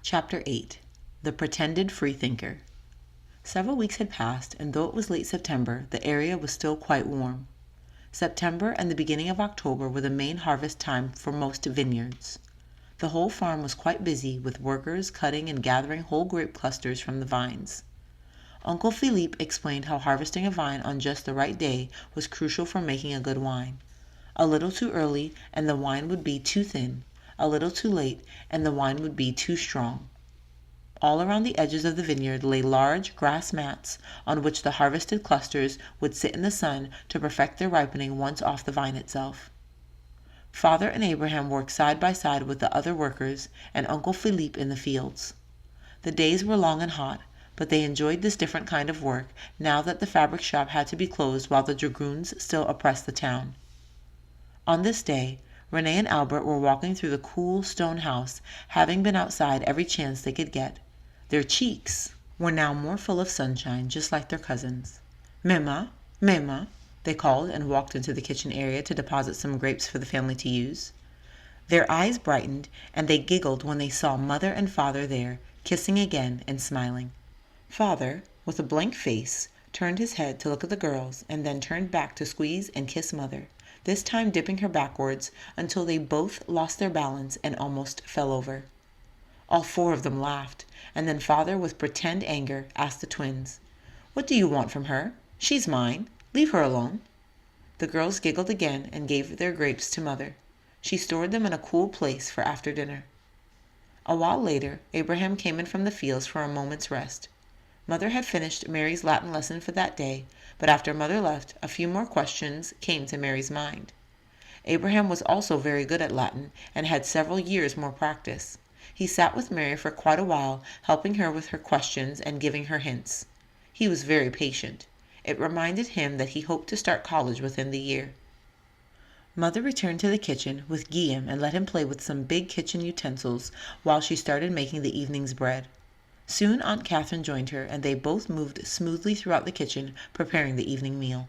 Chapter 8. The Pretended Freethinker. Several weeks had passed, and though it was late September, the area was still quite warm. September and the beginning of October were the main harvest time for most vineyards. The whole farm was quite busy with workers cutting and gathering whole grape clusters from the vines. Uncle Philippe explained how harvesting a vine on just the right day was crucial for making a good wine. A little too early and the wine would be too thin. A little too late and the wine would be too strong. All around the edges of the vineyard lay large grass mats on which the harvested clusters would sit in the sun to perfect their ripening once off the vine itself. Father and Abraham worked side by side with the other workers and Uncle Philippe in the fields. The days were long and hot, but they enjoyed this different kind of work now that the fabric shop had to be closed while the dragoons still oppressed the town. On this day, Renee and Albert were walking through the cool stone house, having been outside every chance they could get. Their cheeks were now more full of sunshine, just like their cousins. "Mema, Mema," they called and walked into the kitchen area to deposit some grapes for the family to use. Their eyes brightened, and they giggled when they saw Mother and Father there, kissing again and smiling. Father, with a blank face, turned his head to look at the girls and then turned back to squeeze and kiss Mother, this time dipping her backwards until they both lost their balance and almost fell over. All four of them laughed, and then Father, with pretend anger, asked the twins, "What do you want from her? She's mine. Leave her alone." The girls giggled again and gave their grapes to Mother. She stored them in a cool place for after dinner. A while later, Abraham came in from the fields for a moment's rest. Mother had finished Mary's Latin lesson for that day, but after Mother left, a few more questions came to Mary's mind. Abraham was also very good at Latin and had several years more practice. He sat with Mary for quite a while, helping her with her questions and giving her hints. He was very patient. It reminded him that he hoped to start college within the year. Mother returned to the kitchen with Guillaume and let him play with some big kitchen utensils while she started making the evening's bread. Soon Aunt Catherine joined her, and they both moved smoothly throughout the kitchen, preparing the evening meal.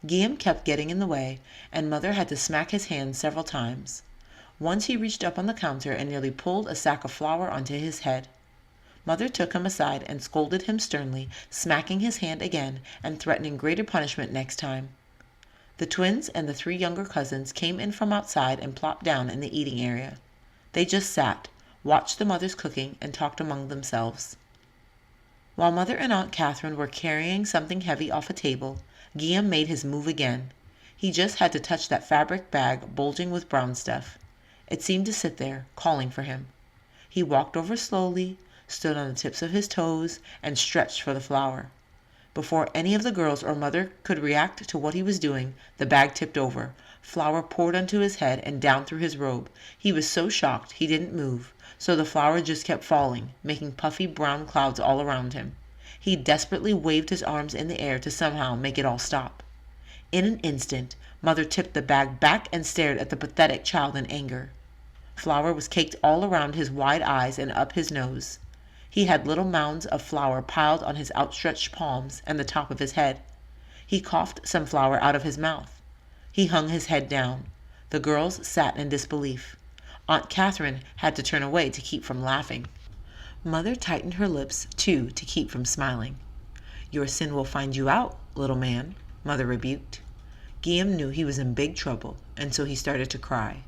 Guillaume kept getting in the way, and Mother had to smack his hands several times. Once he reached up on the counter and nearly pulled a sack of flour onto his head. Mother took him aside and scolded him sternly, smacking his hand again and threatening greater punishment next time. The twins and the three younger cousins came in from outside and plopped down in the eating area. They just sat, watched the mothers cooking, and talked among themselves. While Mother and Aunt Catherine were carrying something heavy off a table, Guillaume made his move again. He just had to touch that fabric bag bulging with brown stuff. It seemed to sit there, calling for him. He walked over slowly, stood on the tips of his toes, and stretched for the flour. Before any of the girls or Mother could react to what he was doing, the bag tipped over. Flour poured onto his head and down through his robe. He was so shocked he didn't move, so the flour just kept falling, making puffy brown clouds all around him. He desperately waved his arms in the air to somehow make it all stop. In an instant, Mother tipped the bag back and stared at the pathetic child in anger. Flour was caked all around his wide eyes and up his nose. He had little mounds of flour piled on his outstretched palms and the top of his head. He coughed some flour out of his mouth. He hung his head down. The girls sat in disbelief. Aunt Catherine had to turn away to keep from laughing. Mother tightened her lips, too, to keep from smiling. "Your sin will find you out, little man," Mother rebuked. Guillaume knew he was in big trouble, and so he started to cry.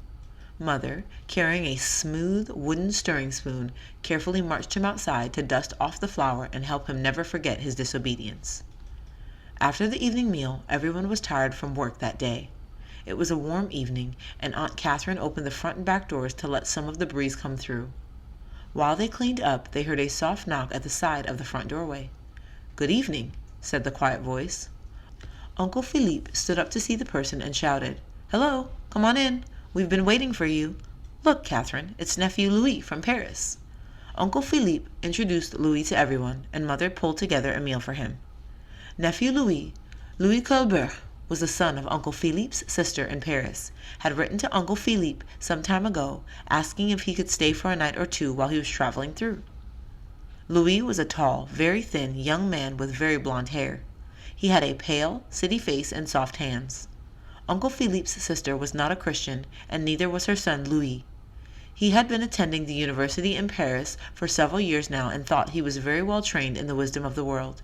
Mother, carrying a smooth wooden stirring spoon, carefully marched him outside to dust off the flour and help him never forget his disobedience. After the evening meal, everyone was tired from work that day. It was a warm evening, and Aunt Catherine opened the front and back doors to let some of the breeze come through. While they cleaned up, they heard a soft knock at the side of the front doorway. "Good evening," said the quiet voice. Uncle Philippe stood up to see the person and shouted, "Hello, come on in. We've been waiting for you. Look, Catherine, it's nephew Louis from Paris." Uncle Philippe introduced Louis to everyone, and Mother pulled together a meal for him. Nephew Louis Colbert, was the son of Uncle Philippe's sister in Paris, had written to Uncle Philippe some time ago, asking if he could stay for a night or two while he was traveling through. Louis was a tall, very thin young man with very blonde hair. He had a pale, city face and soft hands. Uncle Philippe's sister was not a Christian, and neither was her son Louis. He had been attending the university in Paris for several years now and thought he was very well trained in the wisdom of the world.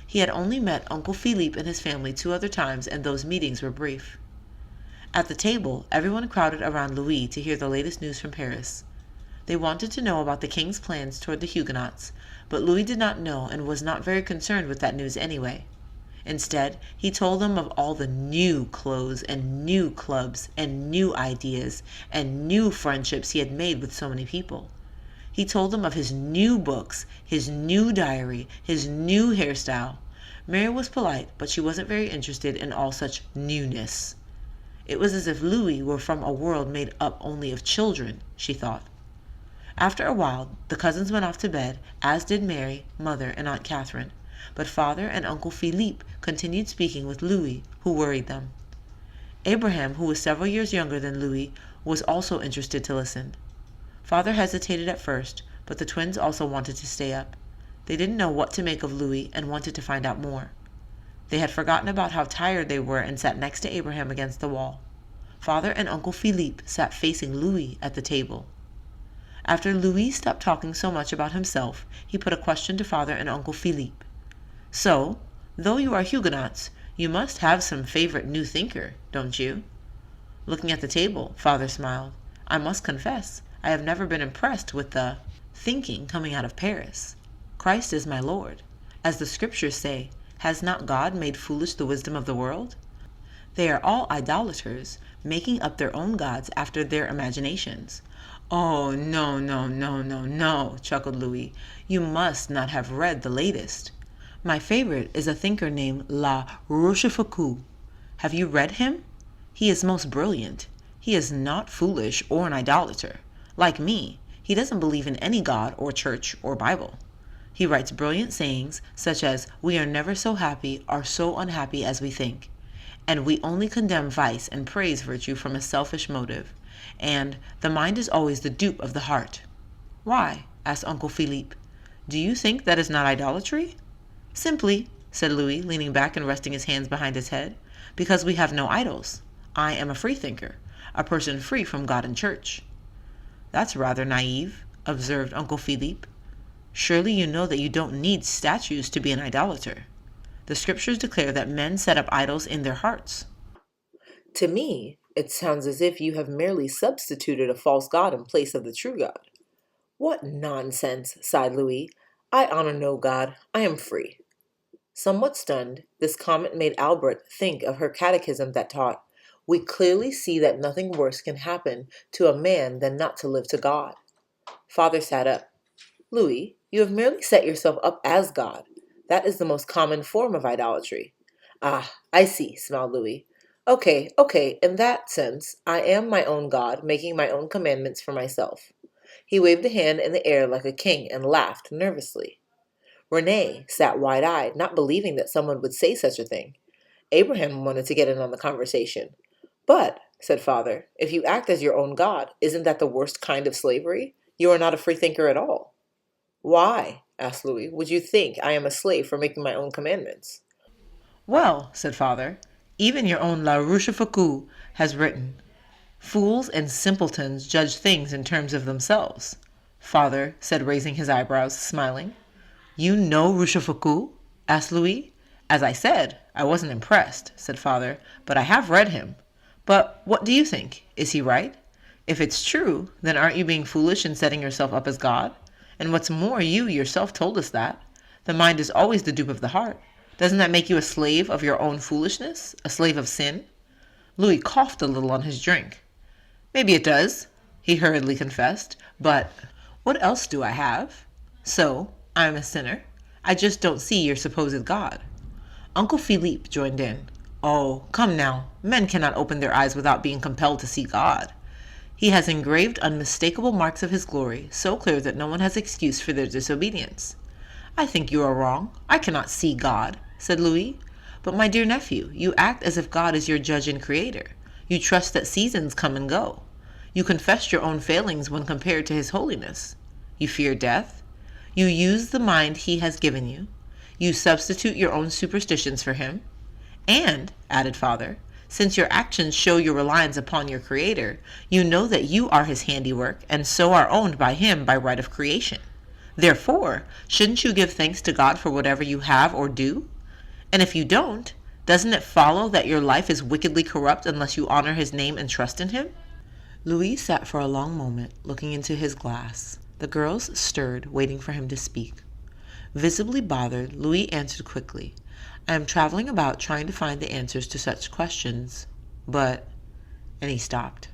He had only met Uncle Philippe and his family 2 other times, and those meetings were brief. At the table, everyone crowded around Louis to hear the latest news from Paris. They wanted to know about the king's plans toward the Huguenots, but Louis did not know and was not very concerned with that news anyway. Instead, he told them of all the new clothes and new clubs and new ideas and new friendships he had made with so many people. He told them of his new books, his new diary, his new hairstyle. Mary was polite, but she wasn't very interested in all such newness. It was as if Louis were from a world made up only of children, she thought. After a while, the cousins went off to bed, as did Mary, Mother, and Aunt Catherine. But Father and Uncle Philippe continued speaking with Louis, who worried them. Abraham, who was several years younger than Louis, was also interested to listen. Father hesitated at first, but the twins also wanted to stay up. They didn't know what to make of Louis and wanted to find out more. They had forgotten about how tired they were and sat next to Abraham against the wall. Father and Uncle Philippe sat facing Louis at the table. After Louis stopped talking so much about himself, he put a question to Father and Uncle Philippe. So, though you are Huguenots, you must have some favorite new thinker, don't you? Looking at the table, Father smiled. I must confess, I have never been impressed with the thinking coming out of Paris. Christ is my Lord. As the scriptures say, has not God made foolish the wisdom of the world? They are all idolaters, making up their own gods after their imaginations. Oh, no, no, no, no, no, chuckled Louis. You must not have read the latest. My favorite is a thinker named La Rochefoucauld. Have you read him? He is most brilliant. He is not foolish or an idolater. Like me, he doesn't believe in any God or church or Bible. He writes brilliant sayings such as, we are never so happy or so unhappy as we think, and we only condemn vice and praise virtue from a selfish motive, and the mind is always the dupe of the heart. Why? Asked Uncle Philippe. Do you think that is not idolatry? Simply, said Louis, leaning back and resting his hands behind his head, because we have no idols. I am a freethinker, a person free from God and church. That's rather naive, observed Uncle Philippe. Surely you know that you don't need statues to be an idolater. The scriptures declare that men set up idols in their hearts. To me, it sounds as if you have merely substituted a false god in place of the true God. What nonsense, sighed Louis. I honor no God. I am free. Somewhat stunned, this comment made Albert think of her catechism that taught, we clearly see that nothing worse can happen to a man than not to live to God. Father sat up. Louis, you have merely set yourself up as God. That is the most common form of idolatry. Ah, I see, smiled Louis. Okay, in that sense, I am my own God, making my own commandments for myself. He waved a hand in the air like a king and laughed nervously. Renee sat wide-eyed, not believing that someone would say such a thing. Abraham wanted to get in on the conversation. But, said Father, if you act as your own God, isn't that the worst kind of slavery? You are not a freethinker at all. Why, asked Louis, would you think I am a slave for making my own commandments? Well, said Father, even your own La Rochefoucauld has written, fools and simpletons judge things in terms of themselves. Father said, raising his eyebrows, smiling. You know Rochefoucauld? Asked Louis. As I said, I wasn't impressed, said Father, but I have read him. But what do you think? Is he right? If it's true, then aren't you being foolish in setting yourself up as God? And what's more, you yourself told us that. The mind is always the dupe of the heart. Doesn't that make you a slave of your own foolishness? A slave of sin? Louis coughed a little on his drink. Maybe it does, he hurriedly confessed, but what else do I have? So, I'm a sinner. I just don't see your supposed God. Uncle Philippe joined in. Oh, come now. Men cannot open their eyes without being compelled to see God. He has engraved unmistakable marks of his glory, so clear that no one has excuse for their disobedience. I think you are wrong. I cannot see God, said Louis. But my dear nephew, you act as if God is your judge and creator. You trust that seasons come and go. You confess your own failings when compared to his holiness. You fear death. You use the mind he has given you. You substitute your own superstitions for him. And, added Father, Since your actions show your reliance upon your Creator, you know that you are His handiwork and so are owned by Him by right of creation. Therefore, shouldn't you give thanks to God for whatever you have or do? And if you don't, doesn't it follow that your life is wickedly corrupt unless you honor His name and trust in Him? Louis sat for a long moment, looking into his glass. The girls stirred, waiting for him to speak. Visibly bothered, Louis answered quickly, "I am traveling about trying to find the answers to such questions, but—" and he stopped.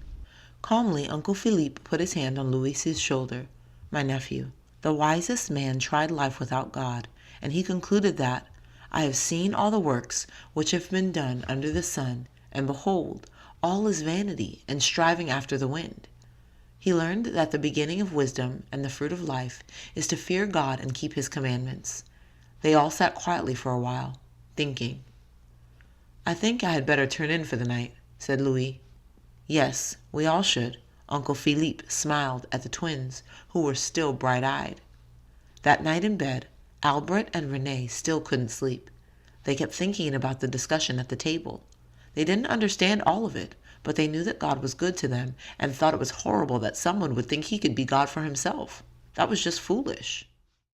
Calmly, Uncle Philippe put his hand on Louis's shoulder. "My nephew, the wisest man tried life without God, and he concluded that, 'I have seen all the works which have been done under the sun, and behold, all is vanity and striving after the wind.' He learned that the beginning of wisdom and the fruit of life is to fear God and keep His commandments." They all sat quietly for a while, thinking. "I think I had better turn in for the night," said Louis. "Yes, we all should." Uncle Philippe smiled at the twins, who were still bright-eyed. That night in bed, Albert and Renee still couldn't sleep. They kept thinking about the discussion at the table. They didn't understand all of it, but they knew that God was good to them and thought it was horrible that someone would think he could be God for himself. That was just foolish.